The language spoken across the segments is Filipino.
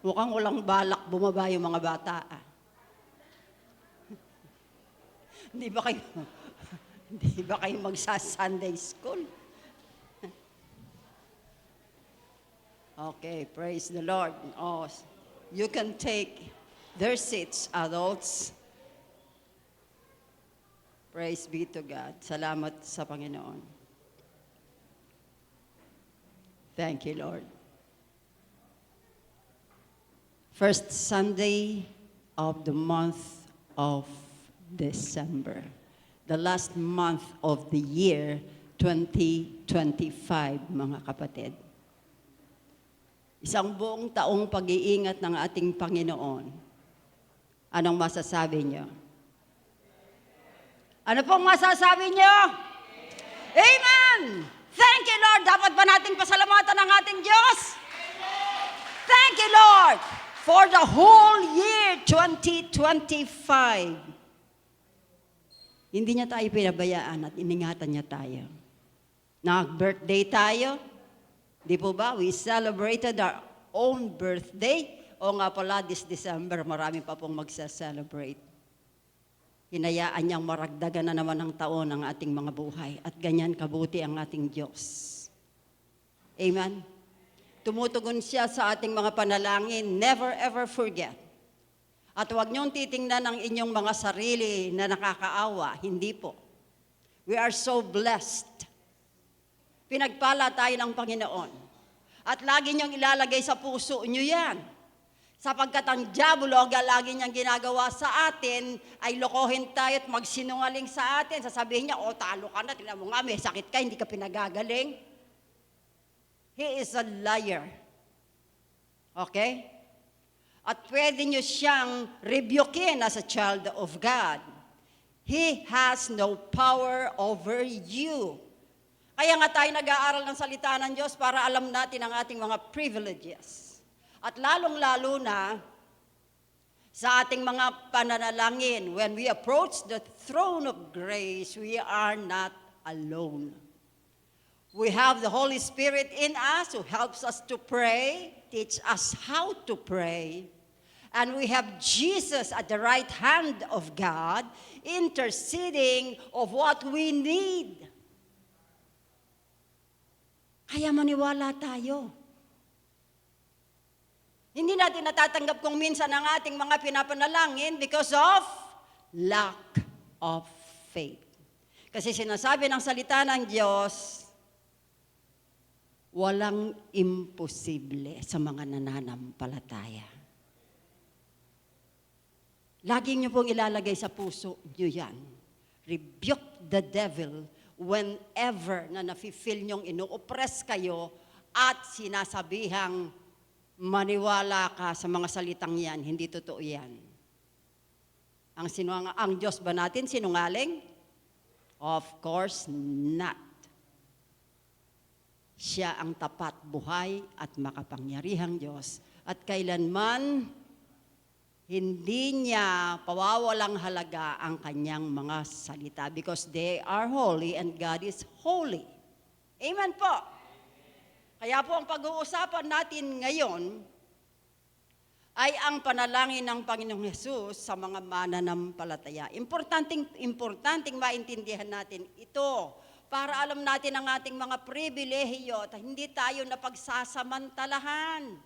Mukhang walang balak bumaba yung mga bata. Hindi ba kayo, hindi ba kayo magsa-Sunday school? Okay, praise the Lord. Oh, you can take their seats, adults. Praise be to God. Salamat sa Panginoon. Thank you, Lord. First Sunday of the month of December. The last month of the year 2025, mga kapatid. Isang buong taong pag-iingat ng ating Panginoon. Anong masasabi niyo? Ano pong masasabi niyo? Amen! Thank you, Lord! Dapat ba nating pasalamatan ang ating Diyos? Thank you, Lord! For the whole year 2025. Hindi niya tayo pinabayaan at iningatan niya tayo. Nag-birthday tayo. Di po ba? We celebrated our own birthday. O nga pala, this December, marami pa pong magsa-celebrate. Hinayaan niyang maragdagan na naman ng taon ang ating mga buhay. At ganyan kabuti ang ating Diyos. Amen? Tumutugon siya sa ating mga panalangin. Never ever forget. At huwag niyong titingnan ang inyong mga sarili na nakakaawa. Hindi po. We are so blessed. Pinagpala tayo ng Panginoon. At lagi niyong ilalagay sa puso niyo yan. Sapagkat ang diablo, lagi niyang ginagawa sa atin, ay lokohin tayo at magsinungaling sa atin. Sasabihin niya, talo ka na, tingnan mo nga, may sakit ka, hindi ka pinagagaling. He is a liar. Okay? At pwede niyo siyang rebukein as a child of God. He has no power over you. Kaya nga tayo nag-aaral ng salita ng Diyos para alam natin ang ating mga privileges. At lalong-lalo na sa ating mga pananalangin, when we approach the throne of grace, we are not alone. We have the Holy Spirit in us who helps us to pray, teach us how to pray. And we have Jesus at the right hand of God, interceding of what we need. Kaya maniwala tayo. Hindi natin natatanggap kung minsan ang ating mga pinapanalangin because of lack of faith. Kasi sinasabi ng salita ng Diyos, walang imposible sa mga nananampalataya. Lagi niyo pong ilalagay sa puso niyo yan. Rebuke the devil whenever na nafe-feel niyong ino-oppress kayo at sinasabihang maniwala ka sa mga salitang yan. Hindi totoo yan. Ang Diyos ba natin sinungaling? Of course not. Siya ang tapat, buhay at makapangyarihang Diyos. At kailanman, hindi niya pawawalang halaga ang kanyang mga salita because they are holy and God is holy. Amen po. Kaya po ang pag-uusapan natin ngayon ay ang panalangin ng Panginoong Hesus sa mga mananampalataya. Importanteng maintindihan natin ito para alam natin ang ating mga pribilehiyo at hindi tayo napagsasamantalahan.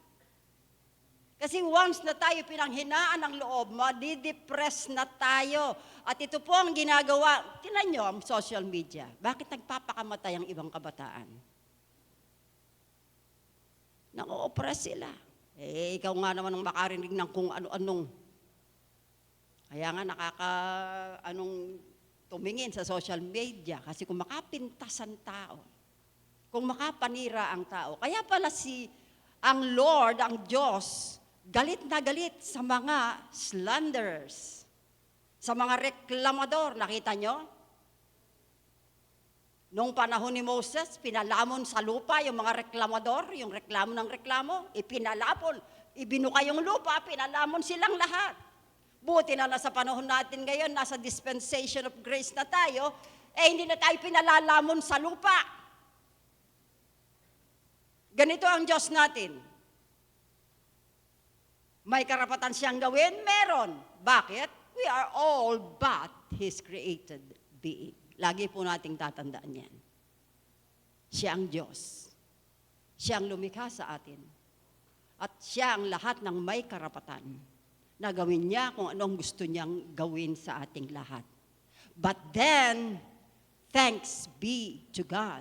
Kasi once na tayo pinanghinaan ng loob, madidepress na tayo. At ito po ang ginagawa. Tingnan nyo ang social media. Bakit nagpapakamatay ang ibang kabataan? Nako-oppress sila. Ikaw nga naman ang makarinig ng kung ano-anong. Kaya nga tumingin sa social media kasi kung makapintas ang tao, kung makapanira ang tao. Kaya pala ang Lord, ang Diyos, galit na galit sa mga slanderers, sa mga reklamador. Nakita nyo? Noong panahon ni Moses, pinalamon sa lupa yung mga reklamador, yung reklamo ng reklamo, ipinalapon, ibinuka yung lupa, pinalamon silang lahat. Buti na nasa panahon natin ngayon, nasa dispensation of grace na tayo, hindi na tayo pinalalamon sa lupa. Ganito ang Diyos natin. May karapatan siyang gawin? Meron. Bakit? We are all but His created being. Lagi po nating tatandaan yan. Siya ang Diyos. Siya ang lumikha sa atin. At siya ang lahat ng may karapatan na gawin niya kung anong gusto niyang gawin sa ating lahat. But then, thanks be to God.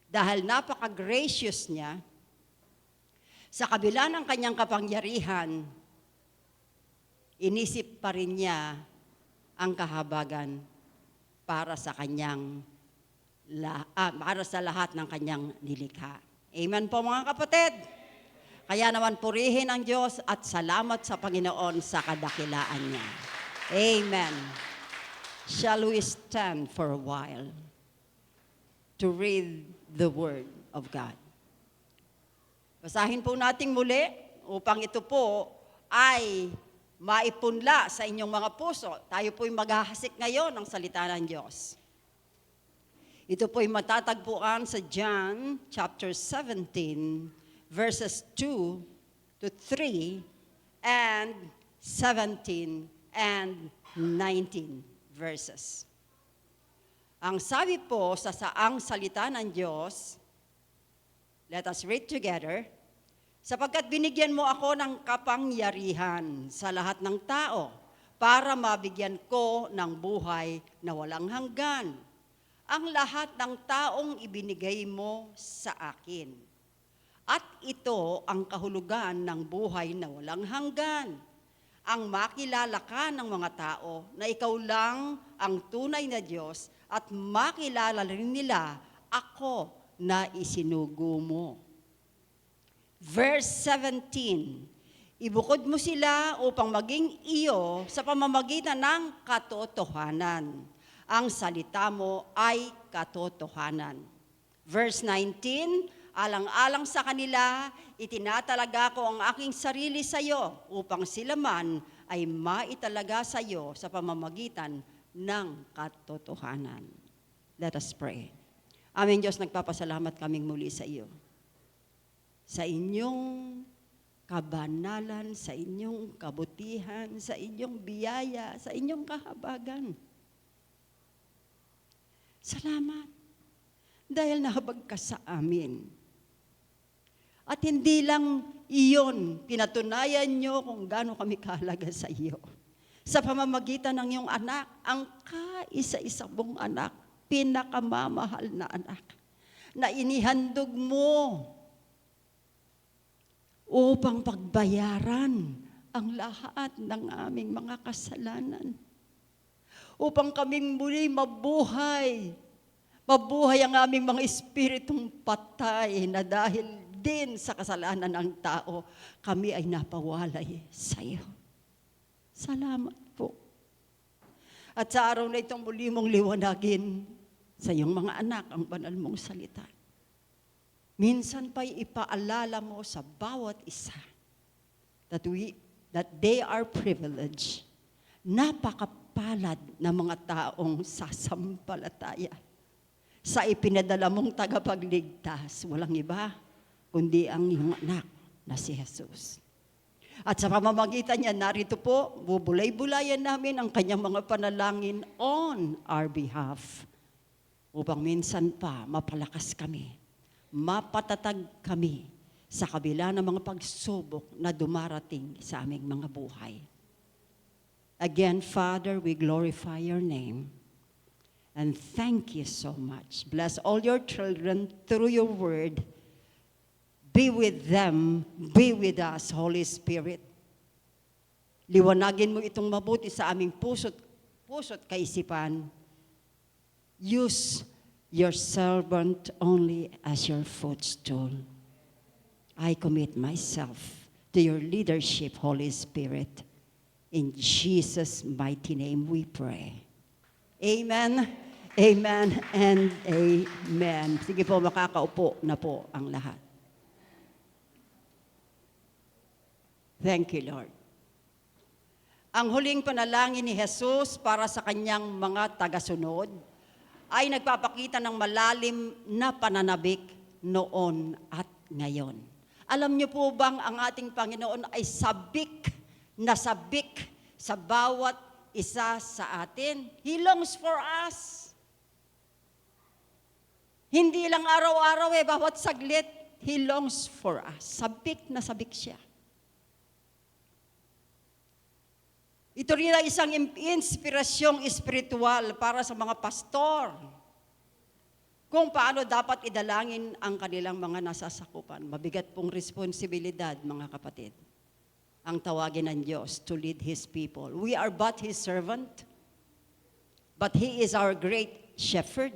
Dahil napaka-gracious niya, sa kabila ng kanyang kapangyarihan, inisip pa rin niya ang kahabagan para sa para sa lahat ng kanyang nilikha. Amen po mga kapatid. Kaya naman purihin ang Diyos at salamat sa Panginoon sa kadakilaan niya. Amen. Shall we stand for a while to read the Word of God? Basahin po natin muli upang ito po ay maipunla sa inyong mga puso. Tayo po'y maghahasik ngayon ng salita ng Diyos. Ito po'y matatagpuan sa John chapter 17, verses 2 to 3, and 17 and 19 verses. Ang sabi po sa saang salita ng Diyos, let us read together, sapagkat binigyan mo ako ng kapangyarihan sa lahat ng tao para mabigyan ko ng buhay na walang hanggan. Ang lahat ng taong ibinigay mo sa akin. At ito ang kahulugan ng buhay na walang hanggan. Ang makilala ka ng mga tao na ikaw lang ang tunay na Diyos at makilala rin nila ako na isinugo mo. Verse 17, ibukod mo sila upang maging iyo sa pamamagitan ng katotohanan. Ang salita mo ay katotohanan. Verse 19, alang-alang sa kanila, itinatalaga ko ang aking sarili sa iyo upang sila man ay maitalaga sa iyo sa pamamagitan ng katotohanan. Let us pray. Aming Diyos, nagpapasalamat kaming muli sa iyo. Sa inyong kabanalan, sa inyong kabutihan, sa inyong biyaya, sa inyong kahabagan. Salamat dahil nahabag ka sa amin. At hindi lang iyon, pinatunayan nyo kung gaano kami kahalaga sa iyo. Sa pamamagitan ng iyong anak, ang kaisa-isa mong anak, pinakamamahal na anak, na inihandog mo upang pagbayaran ang lahat ng aming mga kasalanan. Upang kaming muli mabuhay. Mabuhay ang aming mga espiritong patay na dahil din sa kasalanan ng tao, kami ay napawalay sa iyo. Salamat po. At sa araw na itong muli mong liwanagin sa iyong mga anak ang banal mong salita. Minsan pa'y ipaalala mo sa bawat isa that they are privileged. Napakapalad na mga taong sasampalataya sa ipinadala mong tagapagligtas. Walang iba, kundi ang iyong anak na si Jesus. At sa pamamagitan niya, narito po, bubulay-bulayan namin ang kanyang mga panalangin on our behalf. Upang minsan pa, mapalakas kami, mapatatag kami sa kabila ng mga pagsubok na dumarating sa aming mga buhay. Again, Father, we glorify your name. And thank you so much. Bless all your children through your word. Be with them, be with us, Holy Spirit. Liwanagin mo itong mabuti sa aming puso't kaisipan. Use your servant only as your footstool. I commit myself to your leadership, Holy Spirit. In Jesus' mighty name we pray. Amen, amen, and amen. Sige po, makakaupo na po ang lahat. Thank you, Lord. Ang huling panalangin ni Jesus para sa kanyang mga tagasunod ay nagpapakita ng malalim na pananabik noon at ngayon. Alam niyo po bang ang ating Panginoon ay sabik sa bawat isa sa atin? He longs for us. Hindi lang araw-araw bawat saglit, He longs for us. Sabik na sabik siya. Ito rin ay isang inspirasyong espiritual para sa mga pastor kung paano dapat idalangin ang kanilang mga nasasakupan. Mabigat pong responsibilidad, mga kapatid, ang tawagin ng Diyos to lead His people. We are but His servant, but He is our great shepherd.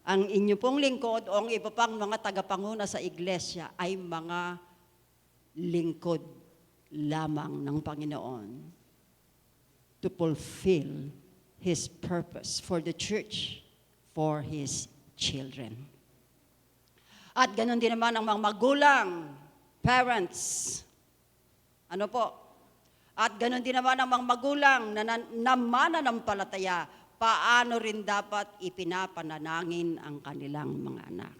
Ang inyo pong lingkod o ang iba pang mga tagapanguna sa iglesia ay mga lingkod lamang ng Panginoon to fulfill His purpose for the church, for His children. At ganun din naman ang mga magulang, parents. Ano po? At ganun din naman ang mga magulang na mananampalataya, paano rin dapat ipinapanalangin ang kanilang mga anak.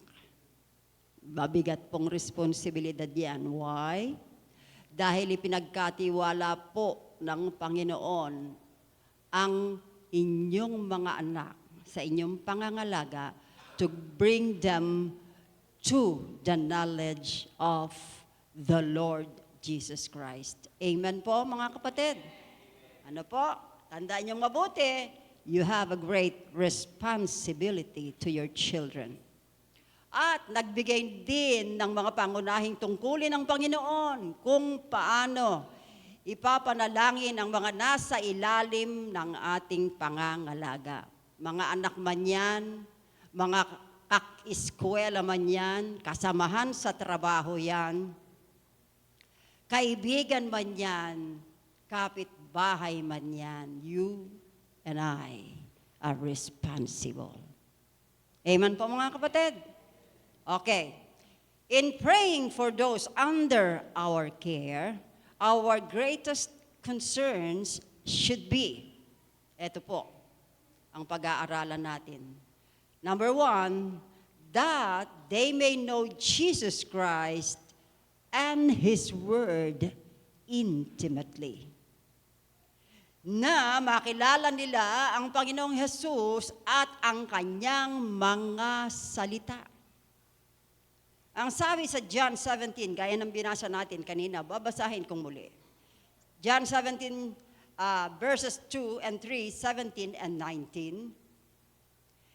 Mabigat pong responsibilidad yan. Why? Dahil ipinagkatiwala po ng Panginoon ang inyong mga anak sa inyong pangangalaga to bring them to the knowledge of the Lord Jesus Christ. Amen po, mga kapatid. Ano po? Tandaan niyong mabuti, you have a great responsibility to your children. At nagbigay din ng mga pangunahing tungkulin ng Panginoon kung paano ipapanalangin ang mga nasa ilalim ng ating pangangalaga. Mga anak man yan, mga kak-eskwela man yan, kasamahan sa trabaho yan, kaibigan man yan, kapitbahay man yan, you and I are responsible. Amen po, mga kapatid? Okay. In praying for those under our care, our greatest concerns should be, eto po, ang pag-aaralan natin. Number 1, that they may know Jesus Christ and His Word intimately. Na makilala nila ang Panginoong Jesus at ang Kanyang mga salita. Ang sabi sa John 17, gaya ng binasa natin kanina, babasahin kong muli. John 17, verses 2 and 3, 17 and 19.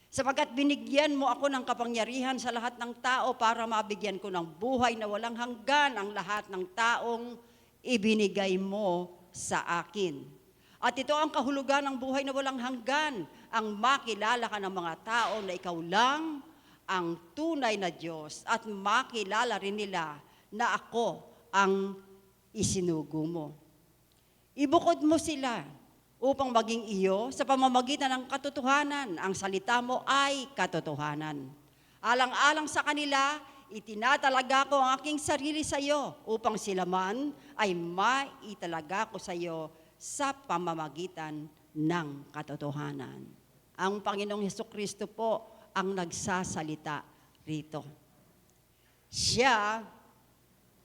Sapagkat binigyan mo ako ng kapangyarihan sa lahat ng tao para mabigyan ko ng buhay na walang hanggan ang lahat ng taong ibinigay mo sa akin. At ito ang kahulugan ng buhay na walang hanggan, ang makilala ka ng mga tao na ikaw lang ang tunay na Diyos at makilala rin nila na ako ang isinugo mo. Ibukod mo sila upang maging iyo sa pamamagitan ng katotohanan. Ang salita mo ay katotohanan. Alang-alang sa kanila, itinatalaga ko ang aking sarili sa iyo upang sila man ay maitalaga ko sa iyo sa pamamagitan ng katotohanan. Ang Panginoong Hesukristo po ang nagsasalita rito. Siya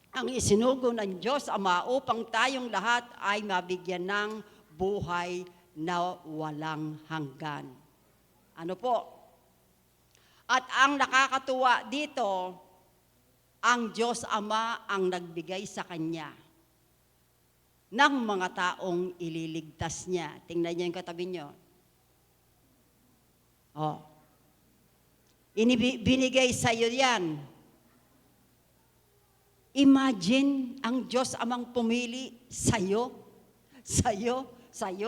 ang isinugo ng Diyos Ama upang tayong lahat ay mabigyan ng buhay na walang hanggan. Ano po? At ang nakakatuwa dito, ang Diyos Ama ang nagbigay sa Kanya ng mga taong ililigtas niya. Tingnan niyo yung katabi niyo. Binigay sa iyo yan. Imagine ang Diyos Amang pumili sa iyo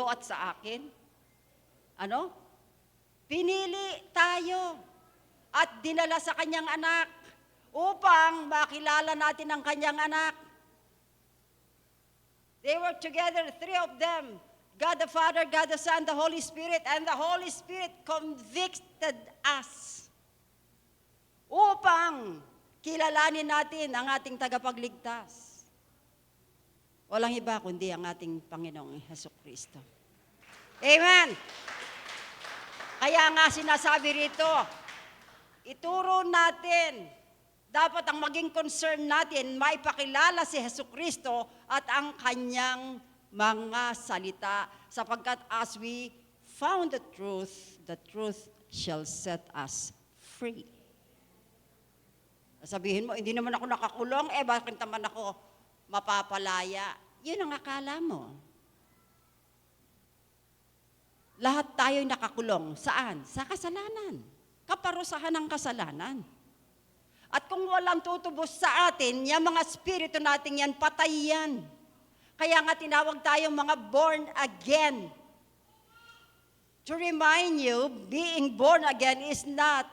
at sa akin. Ano? Pinili tayo at dinala sa kanyang anak upang makilala natin ang kanyang anak. They were together, 3 of them, God the Father, God the Son, the Holy Spirit, and the Holy Spirit convicted us upang kilalanin natin ang ating tagapagligtas. Walang iba kundi ang ating Panginoong Hesukristo. Amen! Kaya nga sinasabi rito, ituro natin Dapat ang maging concern natin, maipakilala si Jesucristo at ang kanyang mga salita. Sapagkat as we found the truth shall set us free. Sabihin mo, hindi naman ako nakakulong, bakit naman ako mapapalaya? Yun ang akala mo. Lahat tayo'y nakakulong. Saan? Sa kasalanan. Kaparusahan ng kasalanan. At kung walang tutubos sa atin, yung mga spirito natin yan, patay yan. Kaya nga tinawag tayong mga born again. To remind you, being born again is not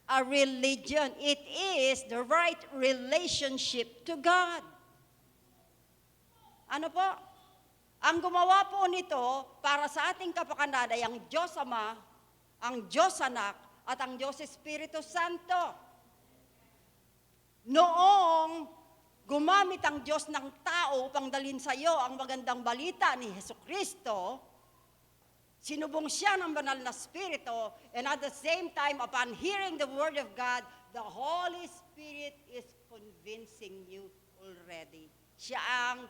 a religion. It is the right relationship to God. Ano po? Ang gumawa po nito para sa ating kapakanan ay ang Diyos Ama, ang Diyos Anak, at ang Diyos Espiritu Santo. Noong gumamit ang Diyos ng tao upang dalhin sa iyo ang magandang balita ni Jesucristo, sinubong siya ng banal na Espiritu, and at the same time, upon hearing the Word of God, the Holy Spirit is convincing you already. Siya ang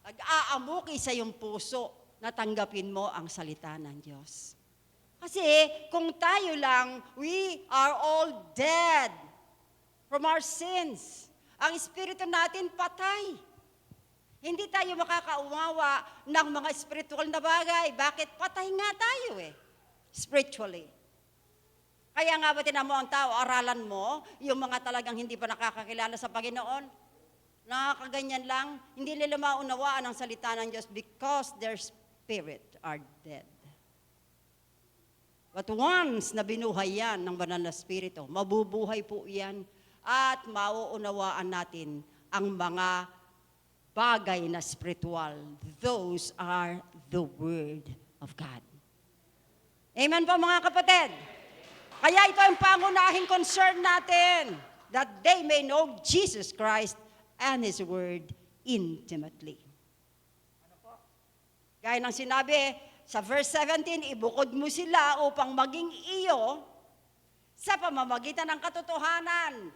nag-aamuki sa iyong puso na tanggapin mo ang salita ng Diyos. Kasi kung tayo lang, we are all dead from our sins. Ang espiritu natin patay. Hindi tayo makakaumawa ng mga spiritual na bagay. Bakit? Patay nga tayo spiritually. Kaya nga ba tinan mo ang tao, aralan mo, yung mga talagang hindi pa nakakakilala sa Panginoon, nakakaganyan lang, hindi nila maunawaan ang salita ng Diyos because their spirit are dead. But once na binuhay yan ng banal na Espiritu, mabubuhay po yan at mauunawaan natin ang mga bagay na spiritual. Those are the Word of God. Amen po mga kapatid? Kaya ito ang pangunahing concern natin, that they may know Jesus Christ and His Word intimately. Ano po? Gaya ng sinabi sa verse 17, ibukod mo sila upang maging iyo sa pamamagitan ng katotohanan.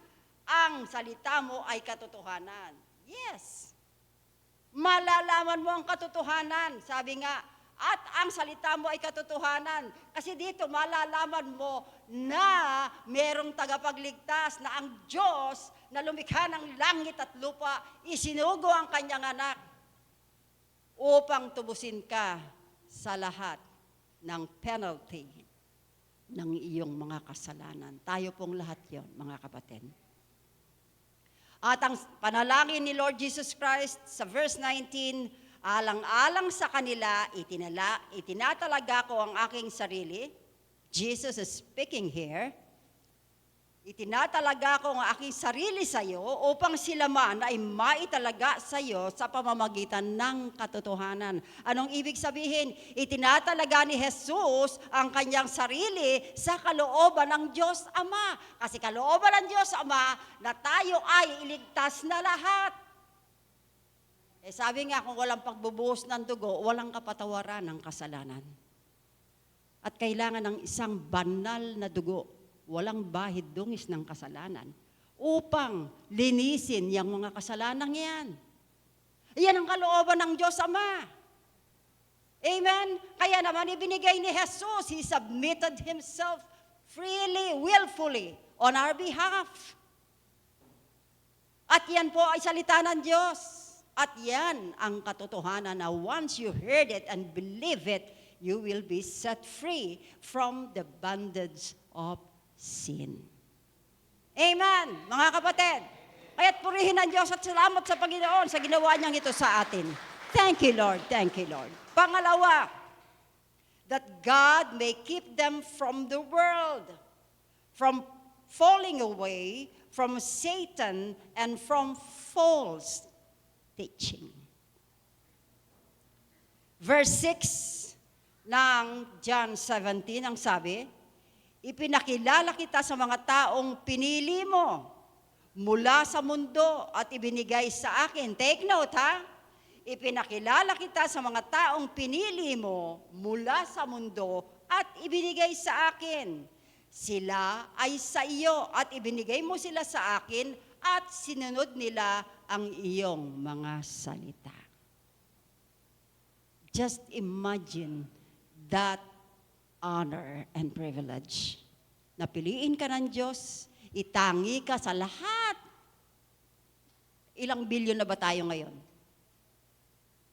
Ang salita mo ay katotohanan. Yes. Malalaman mo ang katotohanan. Sabi nga, at ang salita mo ay katotohanan. Kasi dito malalaman mo na merong tagapagligtas, na ang Diyos na lumikha ng langit at lupa, isinugo ang kanyang anak upang tubusin ka sa lahat ng penalty ng iyong mga kasalanan. Tayo pong lahat yon, mga kapatid. At ang panalangin ni Lord Jesus Christ sa verse 19, alang-alang sa kanila, itinatalaga ko ang aking sarili. Jesus is speaking here. Itinatalaga ko ang aking sarili sa iyo upang sila man ay maitalaga sa iyo sa pamamagitan ng katotohanan. Anong ibig sabihin? Itinatalaga ni Jesus ang kanyang sarili sa kalooban ng Diyos Ama. Kasi kalooban ng Diyos Ama na tayo ay iligtas na lahat. Sabi nga, kung walang pagbubuhos ng dugo, walang kapatawaran ng kasalanan. At kailangan ng isang banal na dugo, walang bahid dungis ng kasalanan, upang linisin yung mga kasalanan yan. Iyan ang kalooban ng Diyos Ama. Amen? Kaya naman ibinigay ni Jesus, He submitted Himself freely, willfully, on our behalf. At yan po ay salita ng Diyos. At yan ang katotohanan na once you heard it and believe it, you will be set free from the bondage of sin. Amen, mga kapatid. Kaya't purihin ang Diyos at salamat sa Panginoon sa ginawa niyang ito sa atin. Thank you, Lord. Thank you, Lord. Pangalawa, that God may keep them from the world, from falling away, from Satan, and from false teaching. Verse 6 ng John 17 ang sabi, ipinakilala kita sa mga taong pinili mo mula sa mundo at ibinigay sa akin. Take note, ha? Ipinakilala kita sa mga taong pinili mo mula sa mundo at ibinigay sa akin. Sila ay sa iyo at ibinigay mo sila sa akin at sinunod nila ang iyong mga salita. Just imagine that honor and privilege. Napiliin ka ng Diyos, itangi ka sa lahat. Ilang bilyon na ba tayo ngayon?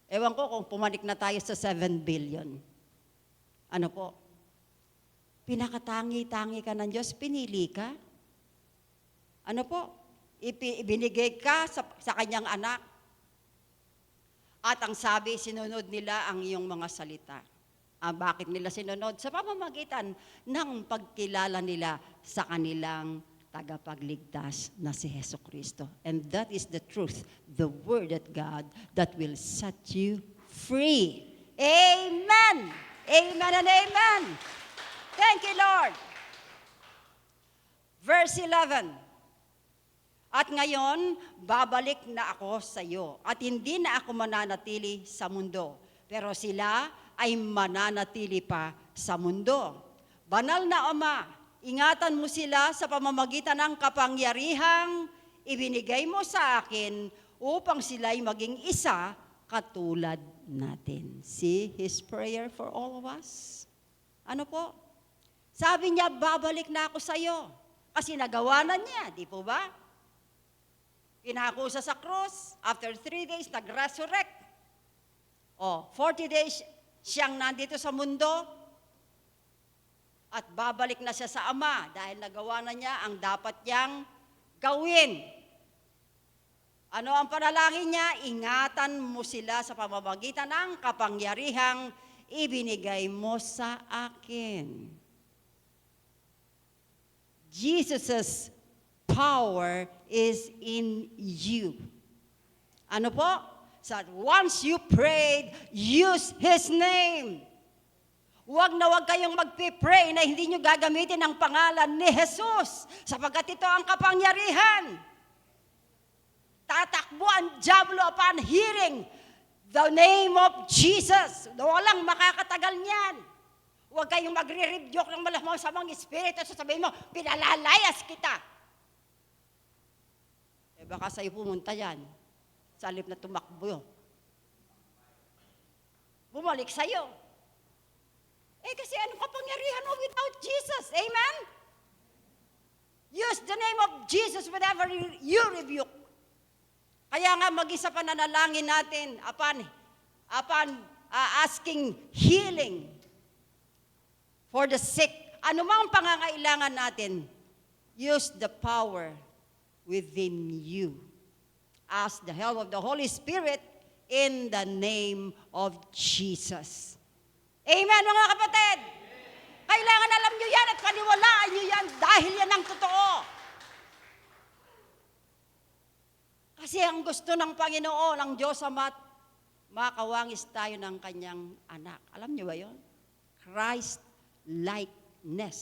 Ewan ko kung pumanik na tayo sa 7 billion. Ano po? Pinakatangi-tangi ka ng Diyos, pinili ka. Ano po? Ibinigay ka sa kanyang anak. At ang sabi, sinunod nila ang iyong mga salita. Bakit nila sinunod? Sa pamamagitan ng pagkilala nila sa kanilang tagapagligtas na si Jesucristo. And that is the truth, the Word of God that will set you free. Amen! Amen and amen! Thank you, Lord! Verse 11. At ngayon, babalik na ako sa iyo at hindi na ako mananatili sa mundo. Pero sila ay mananatili pa sa mundo. Banal na Ama, ingatan mo sila sa pamamagitan ng kapangyarihang ibinigay mo sa akin upang sila'y maging isa katulad natin. See his prayer for all of us? Ano po? Sabi niya, babalik na ako sa iyo. Kasi nagawa na niya, di po ba? Pinakusa sa krus, after 3 days, nag-resurrect. 40 days siyang nandito sa mundo, at babalik na siya sa Ama dahil nagawa na niya ang dapat niyang gawin. Ano ang panalangin niya? Ingatan mo sila sa pamamagitan ng kapangyarihang ibinigay mo sa akin. Jesus' power is in you. Ano po? So once you prayed, use His name. Huwag na huwag kayong magpipray na hindi nyo gagamitin ang pangalan ni Jesus sapagkat ito ang kapangyarihan. Tatakbo ang diablo upon hearing the name of Jesus. Walang makakatagal niyan. Huwag kayong magre-rebuke ng malamang sa mga espiritu. Sasabihin mo, pinalalayas kita. Baka sa'yo pumunta yan. Sa halip na tumakbo. Bumalik sa'yo. Kasi anong kapangyarihan mo without Jesus? Amen? Use the name of Jesus whenever you rebuke. Kaya nga mag-isa pananalangin natin upon asking healing for the sick. Ano mang pangangailangan natin, use the power within you. Ask the help of the Holy Spirit in the name of Jesus. Amen, mga kapatid? Kailangan alam nyo yan at paniwalaan nyo yan dahil yan ang totoo. Kasi ang gusto ng Panginoon, ang Diyos Ama, makawangis tayo ng kanyang anak. Alam nyo ba yun? Christ-likeness.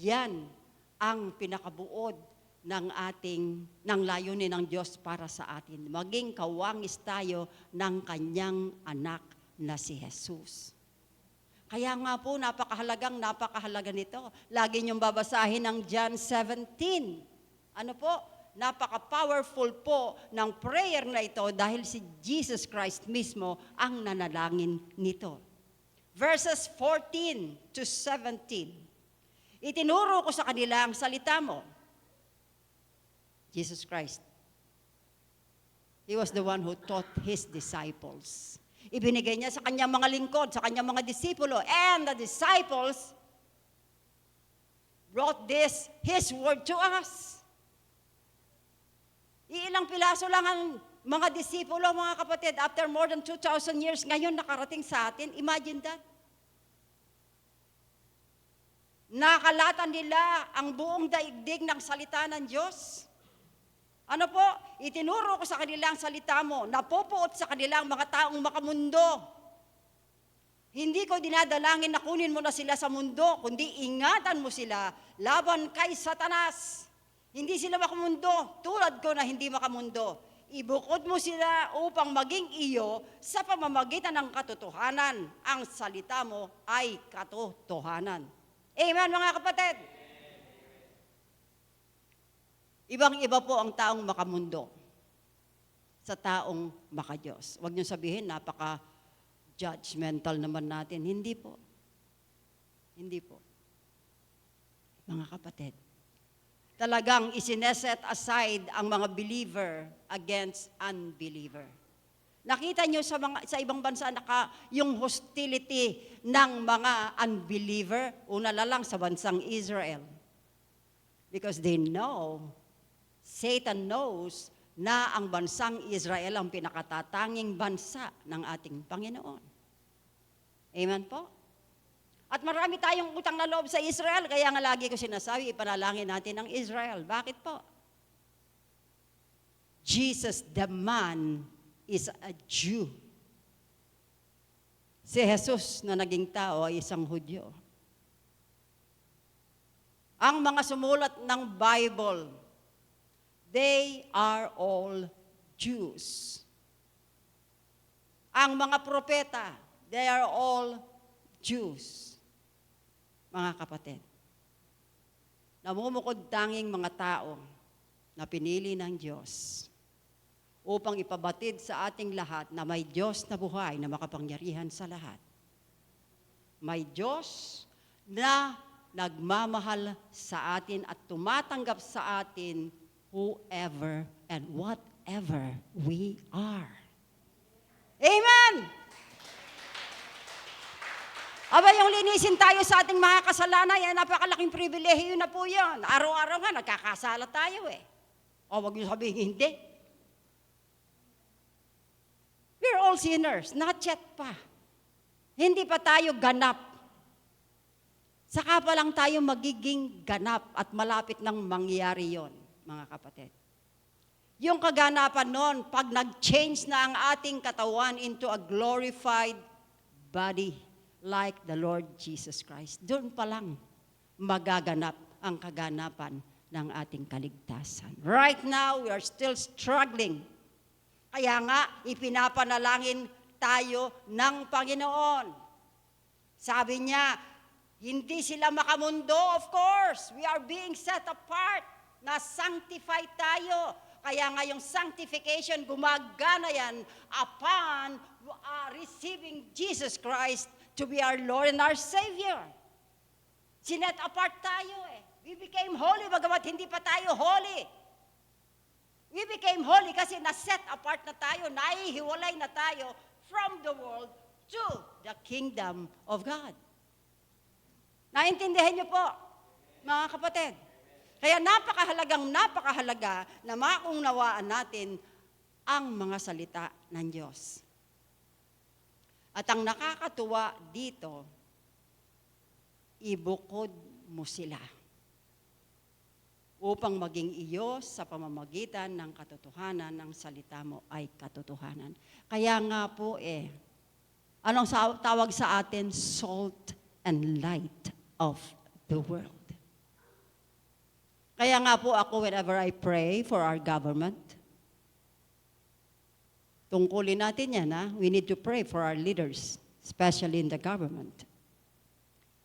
Yan ang pinakabuod ng layunin ng Diyos para sa atin. Maging kawangis tayo ng kanyang anak na si Jesus. Kaya nga po, napakahalaga nito. Lagi niyong babasahin ang John 17. Ano po? Napaka-powerful po ng prayer na ito dahil si Jesus Christ mismo ang nanalangin nito. Verses 14 to 17. Itinuro ko sa kanila ang salita mo. Jesus Christ. He was the one who taught His disciples. Ibinigay niya sa kanyang mga lingkod, sa kanyang mga disipulo. And the disciples brought His word to us. Iilang pilaso lang ang mga disipulo, mga kapatid, after more than 2,000 years, ngayon nakarating sa atin. Imagine that. Nakalatan nila ang buong daigdig ng salita ng Diyos. Ano po? Itinuro ko sa kanila ang salita mo. Napupuot sa kanila ang mga taong makamundo. Hindi ko dinadalangin na kunin mo na sila sa mundo, kundi ingatan mo sila laban kay Satanas. Hindi sila makamundo, tulad ko na hindi makamundo. Ibukod mo sila upang maging iyo sa pamamagitan ng katotohanan. Ang salita mo ay katotohanan. Amen, mga kapatid? Ibang-iba po ang taong makamundo sa taong makadiyos. Huwag niyo sabihin, napaka-judgmental naman natin. Hindi po. Hindi po. Mga kapatid, talagang isineset aside ang mga believer against unbeliever. Nakita niyo sa ibang bansa yung hostility ng mga unbeliever, una na lang sa bansang Israel. Because they know, Satan knows na ang bansang Israel ang pinakatatanging bansa ng ating Panginoon. Amen po? At marami tayong utang na loob sa Israel, kaya nga lagi ko sinasabi, ipanalangin natin ang Israel. Bakit po? Jesus the man is a Jew. Si Jesus na naging tao ay isang Hudyo. Ang mga sumulat ng Bible, they are all Jews. Ang mga propeta, they are all Jews. Mga kapatid, namumukod tanging mga tao na pinili ng Diyos upang ipabatid sa ating lahat na may Diyos na buhay na makapangyarihan sa lahat. May Diyos na nagmamahal sa atin at tumatanggap sa atin whoever and whatever we are. Amen! Aba, yung linisin tayo sa ating mga kasalanan, yan, napakalaking pribilehiyo na po yan. Araw-araw nga, nagkakasala tayo eh. O, wag niyo sabihin, hindi. We're all sinners, not yet pa. Hindi pa tayo ganap. Saka pa lang tayo magiging ganap at malapit nang mangyari yon, mga kapatid. Yung kaganapan nun, pag nag-change na ang ating katawan into a glorified body like the Lord Jesus Christ, doon pa lang magaganap ang kaganapan ng ating kaligtasan. Right now, we are still struggling. Kaya nga, ipinapanalangin tayo ng Panginoon. Sabi niya, hindi sila makamundo, of course. We are being set apart, na sanctified tayo. Kaya nga yung sanctification, gumagana yan upon receiving Jesus Christ to be our Lord and our Savior. Sinet apart tayo eh. We became holy, bagamat hindi pa tayo holy. We became holy kasi na-set apart na tayo, nahihiwalay na tayo from the world to the kingdom of God. Naintindihan niyo po, mga kapatid? Kaya napakahalaga na maunawaan natin ang mga salita ng Diyos. At ang nakakatuwa dito, ibukod mo sila upang maging iyo sa pamamagitan ng katotohanan ng salita mo ay katotohanan. Kaya nga po anong tawag sa atin? Salt and light of the world. Kaya nga po ako, whenever I pray for our government, tungkulin natin yan, we need to pray for our leaders, especially in the government.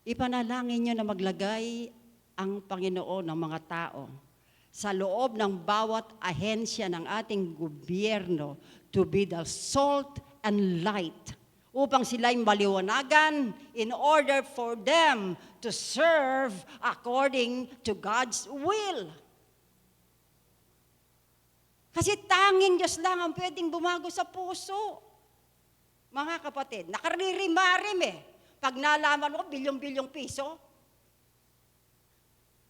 Ipanalangin nyo na maglagay ang Panginoon ng mga tao sa loob ng bawat ahensya ng ating gobyerno to be the salt and light upang sila'y maliwanagan in order for them to serve according to God's will. Kasi tanging Diyos lang ang pwedeng bumago sa puso. Mga kapatid, nakaririmarim Pag nalaman mo, bilyong-bilyong piso,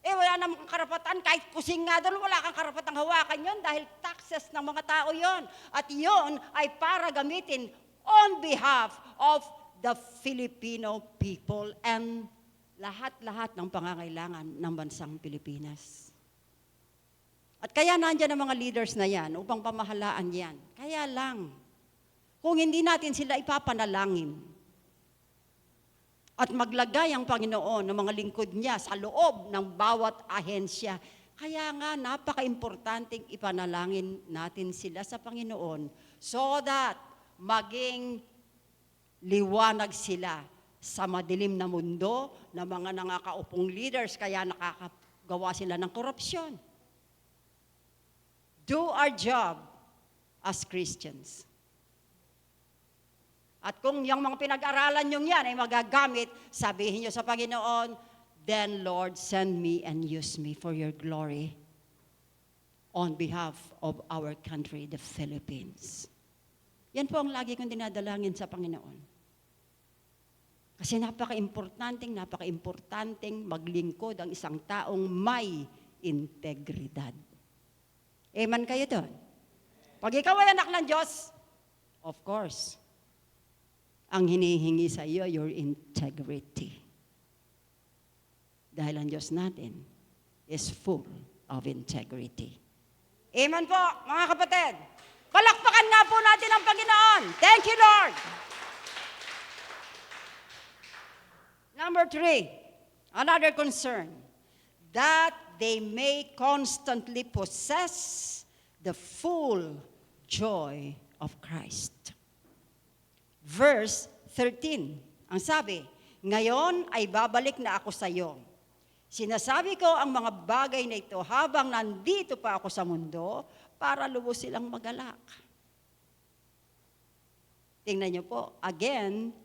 wala namang karapatan, kahit kusing nga doon, wala kang karapatang hawakan yon dahil taxes ng mga tao yon. At yon ay para gamitin on behalf of the Filipino people and lahat-lahat ng pangangailangan ng bansang Pilipinas. At kaya nandiyan ang mga leaders na yan upang pamahalaan yan. Kaya lang, kung hindi natin sila ipapanalangin, at maglagay ang Panginoon ng mga lingkod niya sa loob ng bawat ahensya. Kaya nga, napaka-importanting ipanalangin natin sila sa Panginoon so that maging liwanag sila sa madilim na mundo na mga nangakaupong leaders kaya nakakagawa sila ng korupsyon. Do our job as Christians. At kung yung mga pinag-aralan nyo yan ay magagamit, sabihin nyo sa Panginoon, then Lord, send me and use me for your glory on behalf of our country, the Philippines. Yan po ang lagi kong dinadalangin sa Panginoon. Kasi napaka-importanteng maglingkod ang isang taong may integridad. Amen kayo doon? Pag ikaw ay anak ng Diyos, of course, ang hinihingi sa iyo, your integrity. Dahil ang Diyos natin is full of integrity. Amen po, mga kapatid. Palakpakan nga po natin ang Panginoon. Thank you, Lord. Number 3, another concern, that they may constantly possess the full joy of Christ. Verse 13, ang sabi, ngayon ay babalik na ako sa iyo. Sinasabi ko ang mga bagay na ito habang nandito pa ako sa mundo para lubos silang magalak. Tingnan niyo po, again,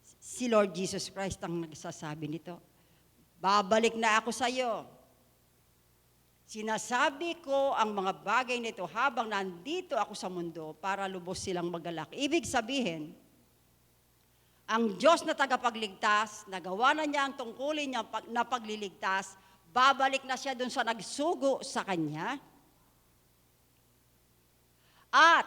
si Lord Jesus Christ ang nagsasabi nito. Babalik na ako sa iyo. Sinasabi ko ang mga bagay nito habang nandito ako sa mundo para lubos silang magalak. Ibig sabihin, ang Diyos na tagapagligtas, nagawa na niya ang tungkulin niya na pagliligtas, babalik na siya dun sa nagsugo sa Kanya. At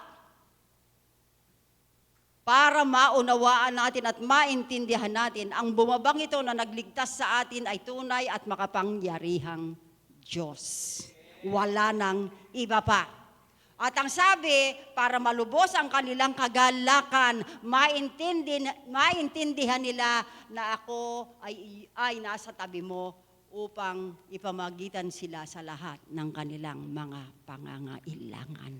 para maunawaan natin at maintindihan natin, ang bumabang ito na nagligtas sa atin ay tunay at makapangyarihang Diyos. Wala nang iba pa. At ang sabi, para malubos ang kanilang kagalakan, maintindihan nila na ako ay nasa tabi mo upang ipamagitan sila sa lahat ng kanilang mga pangangailangan.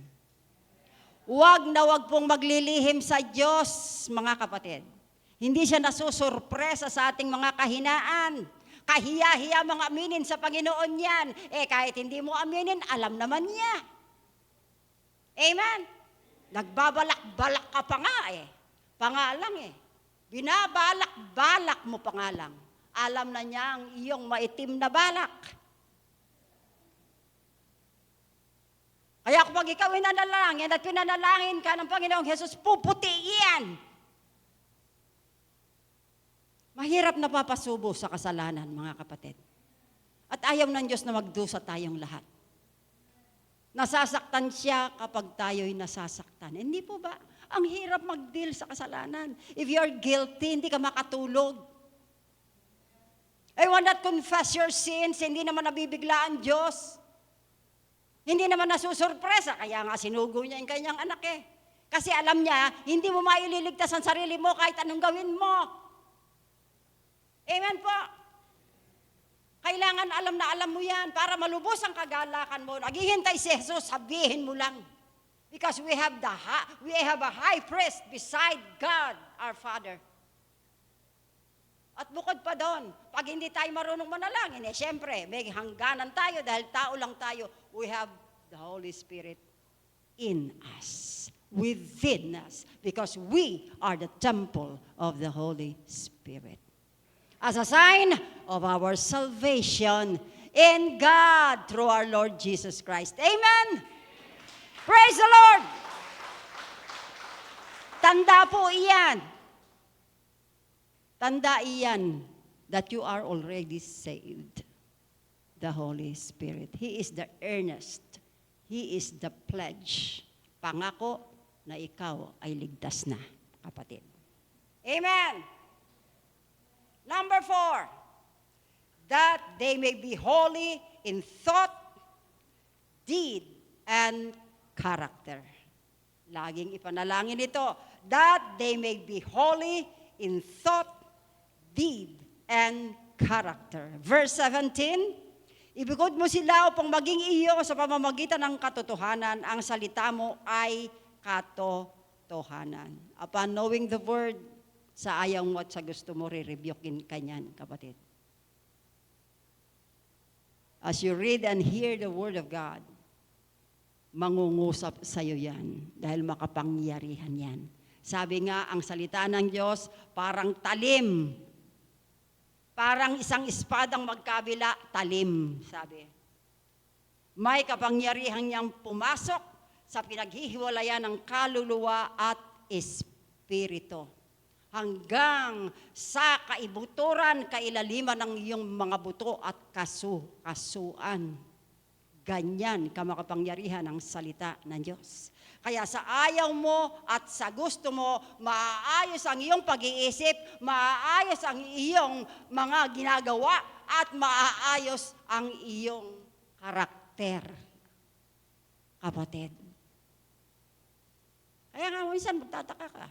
Huwag na huwag pong maglilihim sa Diyos, mga kapatid. Hindi siya nasusurpresa sa ating mga kahinaan. Kahiya-hiya mga aminin sa Panginoon yan. Kahit hindi mo aminin, alam naman niya. Amen? Nagbabalak-balak ka pa nga Pangalang Binabalak-balak mo pangalang. Alam na niya ang iyong maitim na balak. Kaya kapag ikaw ay nanalangin at pinanalangin ka ng Panginoong Jesus, puputi yan. Mahirap na papasubo sa kasalanan, mga kapatid. At ayaw ng Diyos na magdusa tayong lahat. Nasasaktan siya kapag tayo'y nasasaktan. Hindi po ba? Ang hirap mag-deal sa kasalanan. If you're guilty, hindi ka makatulog. I will not confess your sins, hindi naman nabibigla ang Diyos. Hindi naman nasusurpresa, kaya nga sinugo niya yung kanyang anak Kasi alam niya, hindi mo maililigtas ang sarili mo kahit anong gawin mo. Amen po. Kailangan alam na alam mo yan para malubos ang kagalakan mo. Naghihintay si Jesus, sabihin mo lang. Because we have a high priest beside God, our Father. At bukod pa doon, pag hindi tayo marunong manalangin, siyempre, may hangganan tayo dahil tao lang tayo. We have the Holy Spirit in us, within us, because we are the temple of the Holy Spirit. As a sign of our salvation in God through our Lord Jesus Christ. Amen? Praise the Lord! Tanda po iyan. Tanda iyan that you are already saved. The Holy Spirit. He is the earnest. He is the pledge. Pangako na ikaw ay ligtas na, kapatid. Amen! Number 4, that they may be holy in thought, deed, and character. Laging ipanalangin ito, that they may be holy in thought, deed, and character. Verse 17, ibigod mo sila upang maging iyo sa pamamagitan ng katotohanan, ang salita mo ay katotohanan. Upon knowing the word, Sa ayaw mo at sa gusto mo, re-rebukein ka niyan, kapatid. As you read and hear the Word of God, mangungusap sa'yo yan dahil makapangyarihan yan. Sabi nga, ang salita ng Diyos parang talim. Parang isang espadang magkabila, talim, sabi. May kapangyarihan niyang pumasok sa pinaghihiwalayan ng kaluluwa at espiritu. Hanggang sa kaibuturan, kailaliman ng iyong mga buto at kasuan. Ganyan kamakapangyarihan ang salita ng Diyos. Kaya sa ayaw mo at sa gusto mo, maaayos ang iyong pag-iisip, maaayos ang iyong mga ginagawa, at maaayos ang iyong karakter. Kapatid. Kaya nga minsan magtataka ka.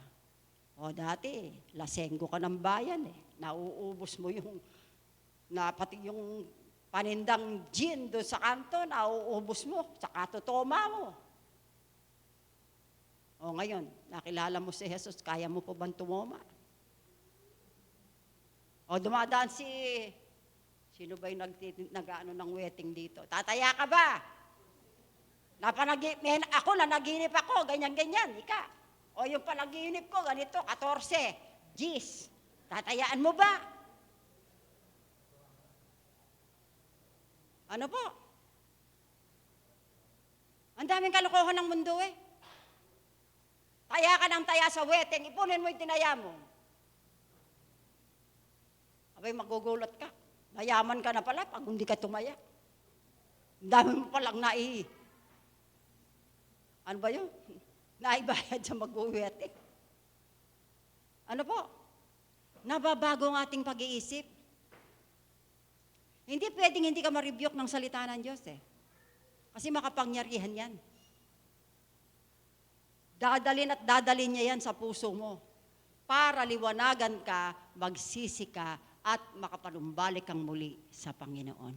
O dati, lasenggo ka ng bayan eh. Nauubos mo yung, pati yung panindang gin doon sa kanto, nauubos mo, sa katutoma mo. O ngayon, nakilala mo si Jesus, kaya mo pa bang tumoma? O dumadaan sino ba yung nag-ano ng wedding dito? Tataya ka ba? Ako nanaginip ako, ganyan-ganyan, ika. O yung panaginip ko, ganito, 14, G's. Tatayaan mo ba? Ano po? Ang daming kalokohan ng mundo eh. Taya ka ng taya sa wedding, ipunin mo yung tinaya mo. Abay, magugulat ka. Mayaman ka na pala pag hindi ka tumaya. Ang dami mo palang ano ba yun? Naibayad sa mag-wedding. Ano po? Nababago ang ating pag-iisip. Hindi pwedeng hindi ka ma-rebuke ng salita ng Diyos eh. Kasi makapangyarihan yan. Dadalin niya yan sa puso mo para liwanagan ka, magsisi ka, at makapanumbalik kang muli sa Panginoon.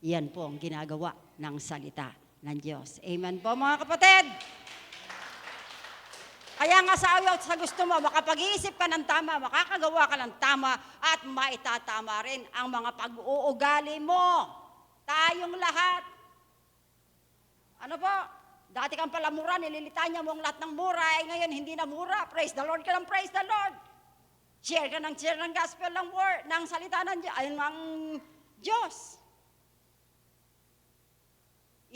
Yan po ang ginagawa ng salita ng Diyos. Amen po mga kapatid! Kaya nga sa ayaw at sa gusto mo, makapag-iisip ka ng tama, makakagawa ka ng tama, at maitatama rin ang mga pag-uugali mo. Tayong lahat. Ano po? Dati kang pala mura, nililitanya mo ang lahat ng mura, ngayon hindi na mura. Praise the Lord ka ng praise the Lord. Share ka ng gospel ng word, ng salita ng Diyos.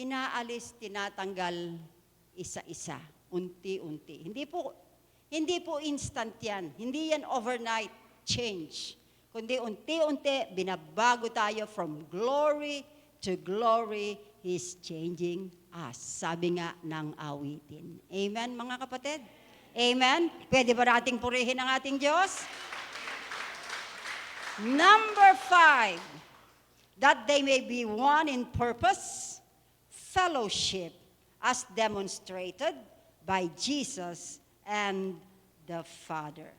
Inaalis, tinatanggal, isa-isa. Unti-unti. Hindi po instant yan. Hindi yan overnight change. Kundi unti-unti, binabago tayo from glory to glory. He's changing us. Sabi nga ng awitin. Amen, mga kapatid? Amen? Pwede ba nating purihin ang ating Diyos? Number 5, that they may be one in purpose, fellowship, as demonstrated by Jesus and the Father.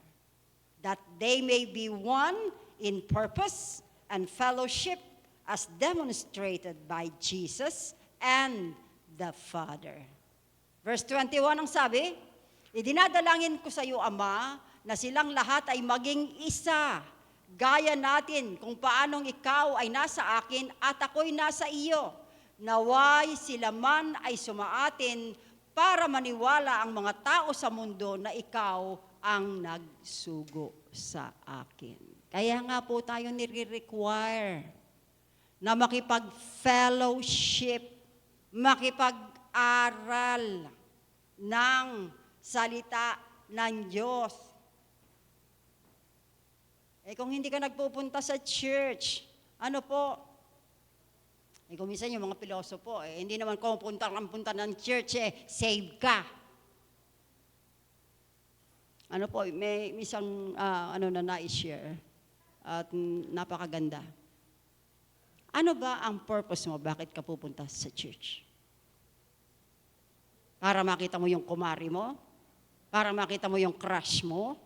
That they may be one in purpose and fellowship as demonstrated by Jesus and the Father. Verse 21 ang sabi, idinadalangin ko sa iyo, Ama, na silang lahat ay maging isa, gaya natin kung paanong ikaw ay nasa akin at ako'y nasa iyo. Naway sila man ay sumaatin para maniwala ang mga tao sa mundo na ikaw ang nagsugo sa akin. Kaya nga po tayo nire-require na makipag-fellowship, makipag-aral ng salita ng Diyos. Kung hindi ka nagpupunta sa church, ano po? Kung minsan yung mga pilosopo, hindi naman kung punta ng church, save ka. Ano po, may isang na nai-share at napakaganda. Ano ba ang purpose mo? Bakit ka pupunta sa church? Para makita mo yung kumari mo? Para makita mo yung crush mo?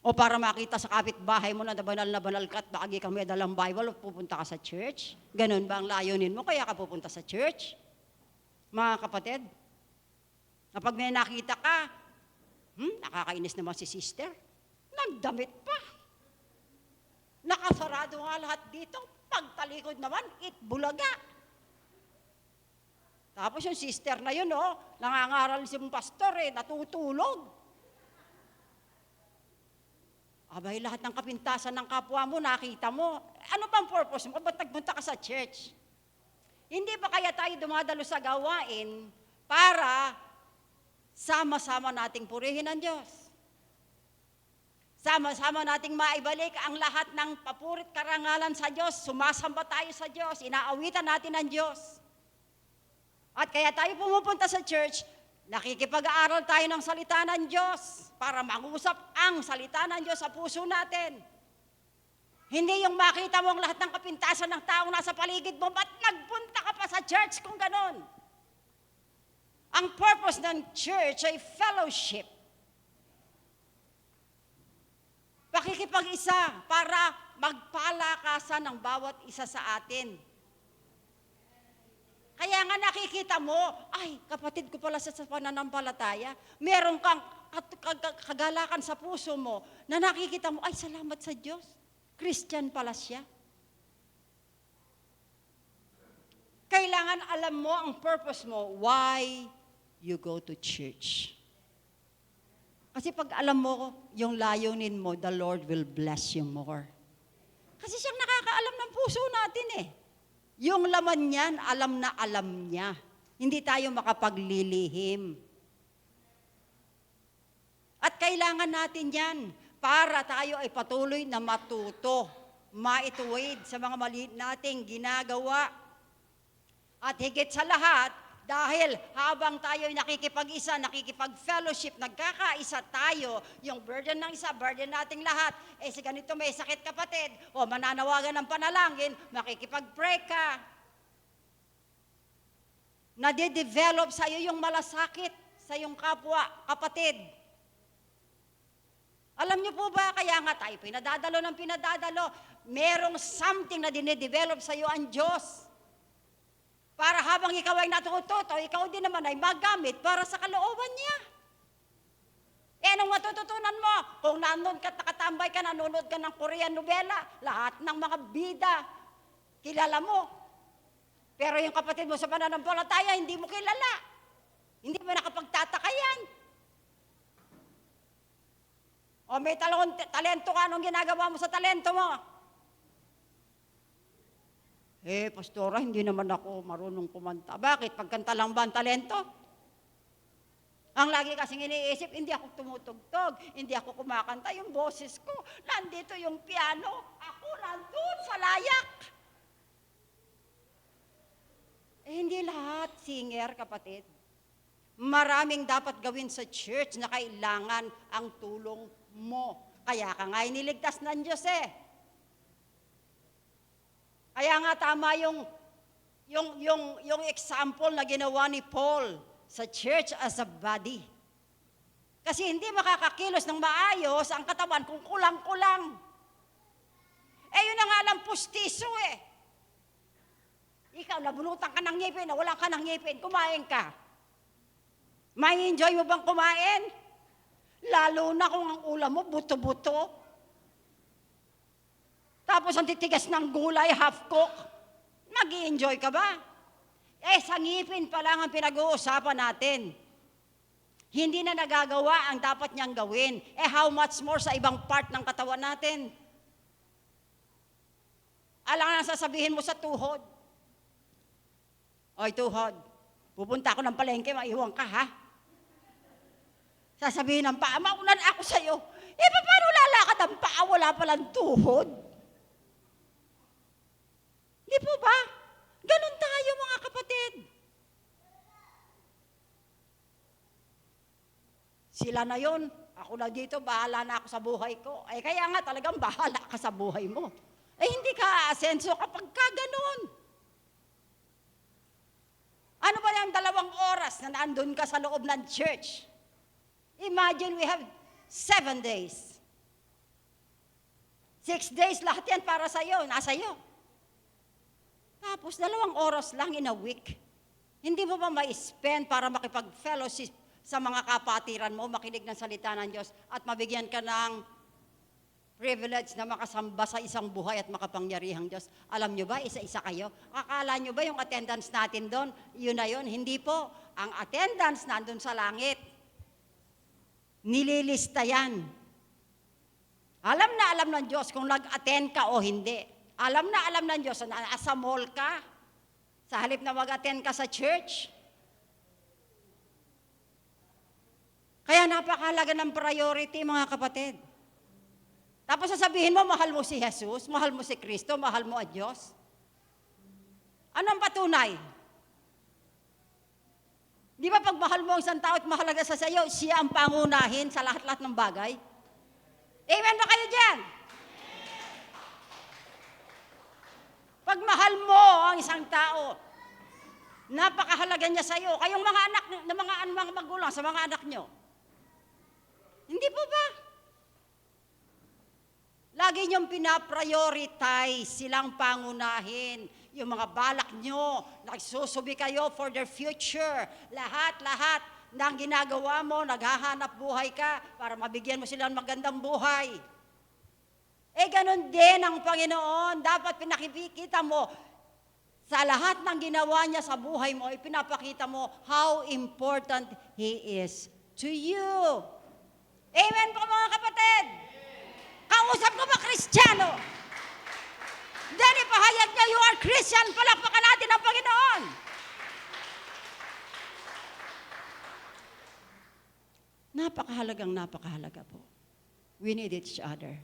O para makita sa kapitbahay mo na banal ka at bakagi ka may dalang Bible o pupunta ka sa church? Ganun ba ang layunin mo kaya ka pupunta sa church? Mga kapatid, kapag may nakita ka, Nakakainis naman si sister. Nagdamit pa. Nakasarado nga lahat dito. Pagtalikod naman, bulaga. Tapos yung sister na yun, nangangaral si pastor, natutulog. Abay, lahat ng kapintasan ng kapwa mo, nakita mo. Ano bang purpose mo? Ba't nagpunta ka sa church? Hindi ba kaya tayo dumadalo sa gawain para sama-sama nating purihin ang Diyos? Sama-sama nating maibalik ang lahat ng papurit karangalan sa Diyos. Sumasamba tayo sa Diyos. Inaawitan natin ang Diyos. At kaya tayo pumupunta sa church, nakikipag-aaral tayo ng salita ng Diyos para mangusap ang salita ng Diyos sa puso natin. Hindi yung makita mo ang lahat ng kapintasan ng taong nasa paligid mo, ba't nagpunta ka pa sa church kung ganon? Ang purpose ng church ay fellowship. Pakikipag-isa para magpalakasan ng bawat isa sa atin. Kaya nga nakikita mo, ay, kapatid ko pala sa pananampalataya, meron kang kagalakan sa puso mo na nakikita mo, ay, salamat sa Diyos. Christian pala siya. Kailangan alam mo ang purpose mo, why you go to church. Kasi pag alam mo yung layunin mo, the Lord will bless you more. Kasi siyang nakakaalam ng puso natin Yung laman niyan, alam na alam niya. Hindi tayo makapaglilihim. At kailangan natin yan para tayo ay patuloy na matuto, maituwid sa mga mali nating ginagawa. At higit sa lahat, dahil habang tayo ay nakikipag-isa, nakikipag-fellowship, nagkakaisa tayo, yung burden ng isa, burden nating lahat. Si ganito may sakit kapatid, o mananawagan ng panalangin, makikipag-pray ka. Nade-develop sa'yo yung malasakit sa yung kapwa, kapatid. Alam niyo po ba, kaya nga tayo pinadadalo, merong something na dine-develop sa'yo ang Diyos. Para habang ikaw ay natututo, ikaw din naman ay magamit para sa kalooban niya. Anong matututunan mo? Kung nandun ka, nakatambay ka, nanonood ka ng Korean novela, lahat ng mga bida, kilala mo. Pero yung kapatid mo sa pananampalataya, hindi mo kilala. Hindi mo nakapagtataka yan. O may talento ka, anong ginagawa mo sa talento mo? Pastora, hindi naman ako marunong kumanta. Bakit? Pagkanta lang ba ang talento? Ang lagi kasing iniisip, hindi ako tumutugtog, hindi ako kumakanta, yung boses ko, nandito yung piano, ako nandun sa layak. Hindi lahat singer, kapatid. Maraming dapat gawin sa church na kailangan ang tulong mo. Kaya ka nga iniligtas ng Diyos Kaya nga tama yung example na ginawa ni Paul sa church as a body. Kasi hindi makakakilos ng maayos ang katawan kung kulang-kulang. Yun na nga lang pustiso Ikaw, nabunutan ka ng ngipin, wala ka ng ngipin, kumain ka. May enjoy mo bang kumain? Lalo na kung ang ulam mo buto-buto. Tapos ang titigas ng gulay, half-cook. Mag-i-enjoy ka ba? Sa ngipin pa lang ang pinag-uusapan natin. Hindi na nagagawa ang dapat niyang gawin. How much more sa ibang part ng katawan natin? Alam na sasabihin mo sa tuhod. Oy, tuhod, pupunta ako ng palengke, maiwan ka, ha? Sasabihin ng paa, maulan ako sa'yo. Paano lalakad ang paa? Wala palang tuhod. Di po ba? Ganon tayo, mga kapatid. Sila na yon, ako na dito, bahala na ako sa buhay ko. Kaya nga talagang bahala ka sa buhay mo. Hindi ka aasenso kapag ka ganon. Ano ba yung 2 oras na nandun ka sa loob ng church? Imagine we have 7 days. 6 days, lahat yan para sa'yo, nasa iyo. Tapos 2 oras lang in a week. Hindi mo ba ma-spend para makipag-fellowship sa mga kapatiran mo, makinig ng salita ng Diyos at mabigyan ka ng privilege na makasamba sa isang buhay at makapangyarihang Diyos. Alam nyo ba, isa-isa kayo? Akala nyo ba yung attendance natin doon, yun na yun? Hindi po. Ang attendance nandun sa langit. Nililista yan. Alam ng Diyos kung nag-attend ka o hindi. Alam ng Diyos na nasa mall ka, sa halip na mag-attend ka sa church. Kaya napakahalaga ng priority, mga kapatid. Tapos sasabihin mo, mahal mo si Jesus, mahal mo si Kristo, mahal mo ang Diyos. Anong patunay? Di ba pag mahal mo ang isang tao at mahalaga sa sayo, siya ang pangunahin sa lahat-lahat ng bagay? Amen ba kayo dyan? Pag mahal mo ang isang tao, napakahalaga niya sa'yo. Kayong mga anak, mga magulang sa mga anak nyo. Hindi po ba? Lagi niyong pinaprioritize silang pangunahin. Yung mga balak nyo, nagsusubi kayo for their future. Lahat ng ginagawa mo, naghahanap buhay ka para mabigyan mo sila ng magandang buhay. Ganun din ang Panginoon. Dapat pinakikita mo sa lahat ng ginawa niya sa buhay mo, ipinapakita mo how important He is to you. Amen po mga kapatid? Kausap ko ba Kristiyano? Then ipahayag niya, you are Christian, palakpakan natin ang Panginoon. Napakahalaga po. We need each other.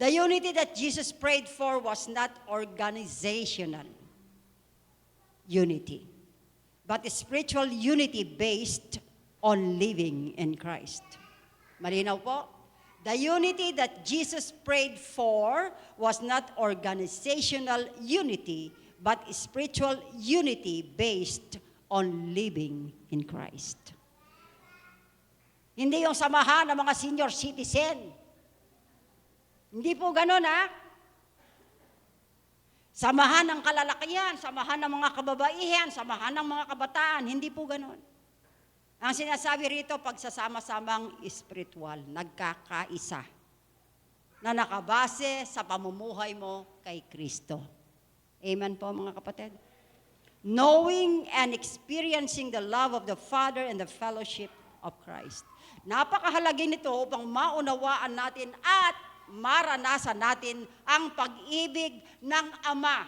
The unity that Jesus prayed for was not organizational unity, but a spiritual unity based on living in Christ. Malinaw po? The unity that Jesus prayed for was not organizational unity, but spiritual unity based on living in Christ. Hindi yung samahan ng mga senior citizen. Hindi po ganun, ha? Samahan ng kalalakihan, samahan ng mga kababaihan, samahan ng mga kabataan. Hindi po ganun. Ang sinasabi rito, pagsasama-samang espiritual, nagkakaisa, na nakabase sa pamumuhay mo kay Kristo. Amen po mga kapatid? Knowing and experiencing the love of the Father and the fellowship of Christ. Napakahalaga nito upang maunawaan natin at maranasan natin ang pag-ibig ng Ama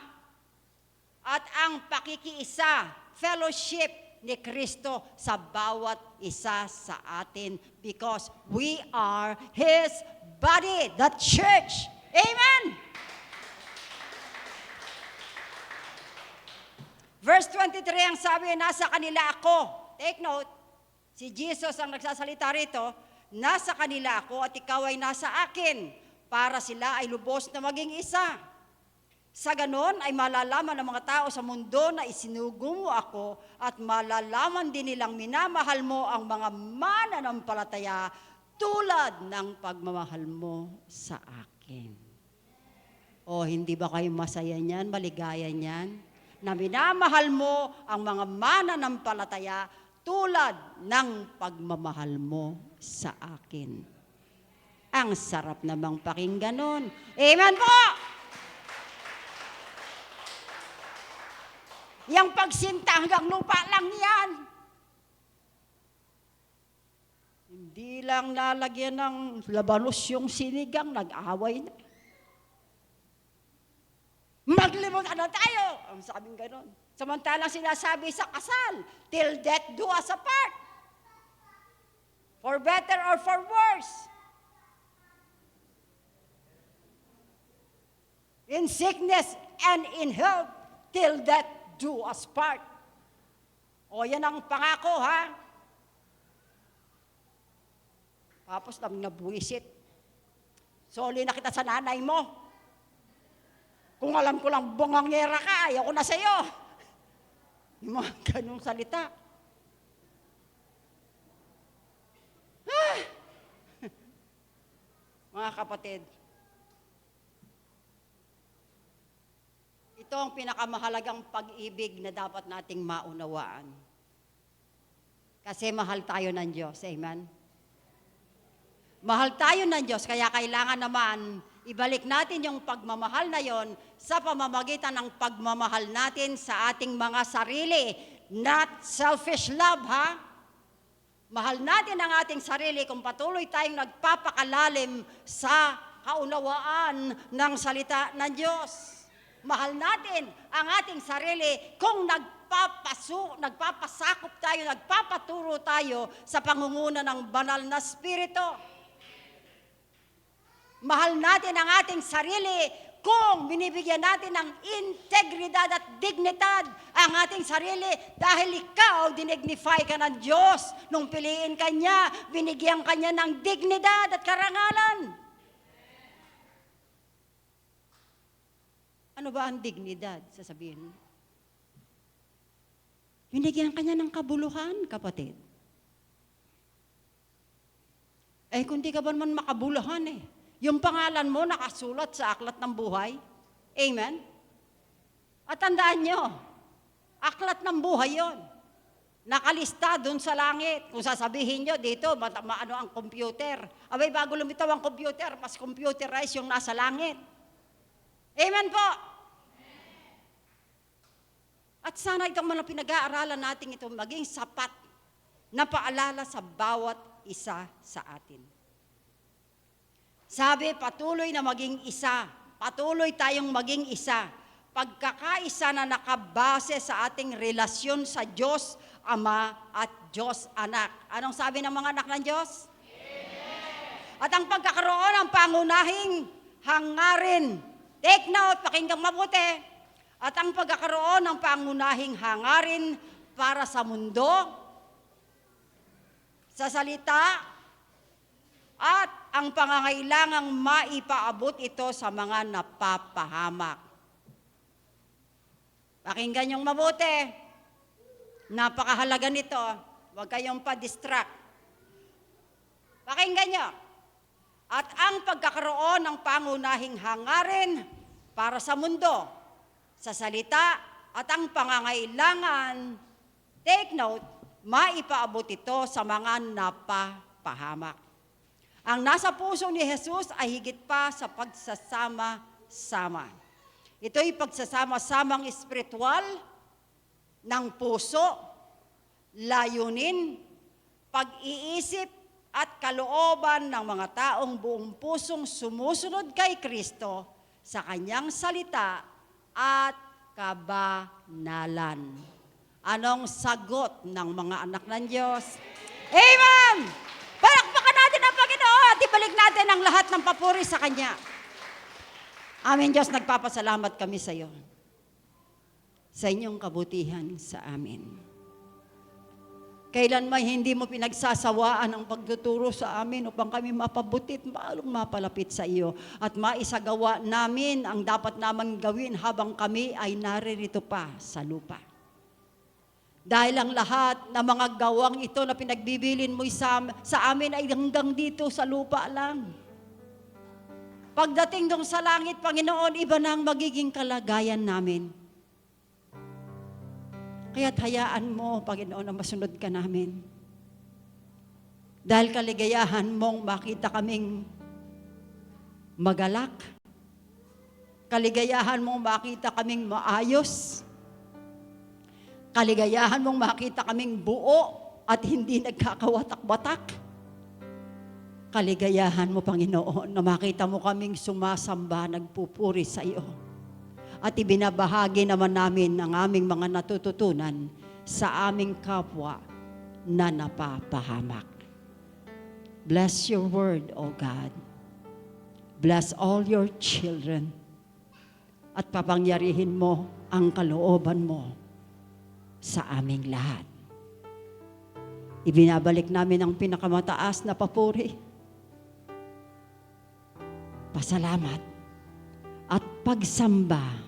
at ang pakikiisa, fellowship ni Kristo sa bawat isa sa atin because we are His body, the church. Amen! Verse 23 ang sabi, nasa kanila ako. Take note, si Jesus ang nagsasalita rito, nasa kanila ako at ikaw ay nasa akin para sila ay lubos na maging isa. Sa ganon ay malalaman ng mga tao sa mundo na isinugo mo ako at malalaman din nilang minamahal mo ang mga mananampalataya tulad ng pagmamahal mo sa akin. O hindi ba kayo masaya niyan, maligaya niyan? Na minamahal mo ang mga mananampalataya tulad ng pagmamahal mo sa akin. Ang sarap namang pakinggan nun. Amen po! Yang pagsinta hanggang lupa lang yan. Hindi lang nalagyan ng labanos yung sinigang, nag-away na. Maglimutan na tayo! Ang sabing ganon. Samantalang sinasabi sa kasal, till death do us apart. For better or for worse. In sickness and in health, till death do us part. O yan ang pangako, ha? Tapos nabuwisit. Soli na kita sa nanay mo. Kung alam ko lang bungangera ka, ayaw ko na sa'yo. Yung mga ganung salita. Mga kapatid, ito ang pinakamahalagang pag-ibig na dapat nating maunawaan. Kasi mahal tayo ng Diyos. Amen? Mahal tayo ng Diyos, kaya kailangan naman ibalik natin yung pagmamahal na yon sa pamamagitan ng pagmamahal natin sa ating mga sarili. Not selfish love, ha? Mahal natin ang ating sarili kung patuloy tayong nagpapakalalim sa kaunawaan ng salita ng Diyos. Mahal natin ang ating sarili kung nagpapasakop tayo, nagpapaturo tayo sa pangunguna ng banal na Espiritu. Mahal natin ang ating sarili kung binibigyan natin ng integridad at dignidad ang ating sarili dahil ikaw, dinignify ka ng Diyos. Nung piliin ka niya, binigyan ka niya ng dignidad at karangalan. Ano ba ang dignidad? Sasabihin. Binigyan ka niya ng kabuluhan, kapatid. Kung di ka ba naman makabuluhan yung pangalan mo nakasulat sa aklat ng buhay. Amen? At tandaan nyo, aklat ng buhay yon. Nakalista dun sa langit. Kung sasabihin nyo dito, ano ang computer? Abay, bago lumitaw ang computer, mas computerized yung nasa langit. Amen po? At sana itong mga pinag-aaralan natin ito maging sapat na paalala sa bawat isa sa atin. Sabi, patuloy na maging isa. Patuloy tayong maging isa. Pagkakaisa na nakabase sa ating relasyon sa Diyos Ama at Diyos Anak. Anong sabi ng mga anak ng Diyos? Amen. At ang pagkakaroon ng pangunahing hangarin. Take note, pakinggang mabuti. At ang pagkakaroon ng pangunahing hangarin para sa mundo, sa salita, at ang pangangailangang maipaabot ito sa mga napapahamak. Pakinggan niyong mabuti. Napakahalaga nito. Huwag kayong pa-distract. Pakinggan niyo. At ang pagkakaroon ng pangunahing hangarin para sa mundo, sa salita, at ang pangangailangan, take note, maipaabot ito sa mga napapahamak. Ang nasa puso ni Jesus ay higit pa sa pagsasama-sama. Ito'y pagsasama-samang espiritual ng puso, layunin, pag-iisip at kalooban ng mga taong buong pusong sumusunod kay Kristo sa kanyang salita at kabanalan. Anong sagot ng mga anak ng Diyos? Amen! Palakpakan natin ang Panginoon at ibalik natin ang lahat ng papuri sa Kanya. Amen, Diyos, nagpapasalamat kami sa iyo. Sa inyong kabutihan sa amin. Kailan may hindi mo pinagsasawaan ang pagtuturo sa amin upang kami mapabutit, malong mapalapit sa iyo at maisagawa namin ang dapat naman gawin habang kami ay naririto pa sa lupa. Dahil ang lahat ng mga gawang ito na pinagbibilin mo sa amin ay hanggang dito sa lupa lang. Pagdating doon sa langit, Panginoon, iba na ang magiging kalagayan namin. Kaya't hayaan mo, Panginoon, na masunod ka namin. Dahil kaligayahan mong makita kaming magalak. Kaligayahan mong makita kaming maayos. Kaligayahan mong makita kaming buo at hindi nagkakawatak-watak. Kaligayahan mo, Panginoon, na makita mo kaming sumasamba, nagpupuri sa iyo. At ibinabahagi naman namin ang aming mga natututunan sa aming kapwa na napapahamak. Bless your word, O God. Bless all your children. At papangyarihin mo ang kalooban mo sa aming lahat. Ibinabalik namin ang pinakamataas na papuri, pasalamat, at pagsamba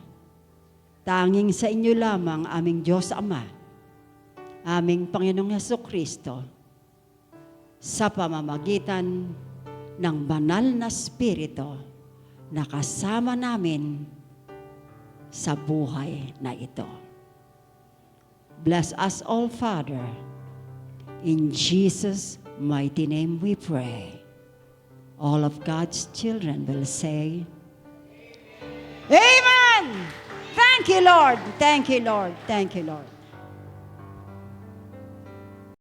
tanging sa inyo lamang, aming Diyos Ama, aming Panginoong Jesucristo, sa pamamagitan ng banal na Espiritu na kasama namin sa buhay na ito. Bless us all, Father, In Jesus' mighty name we pray. All of God's children will say, Amen! Thank you, Lord. Thank you, Lord. Thank you, Lord.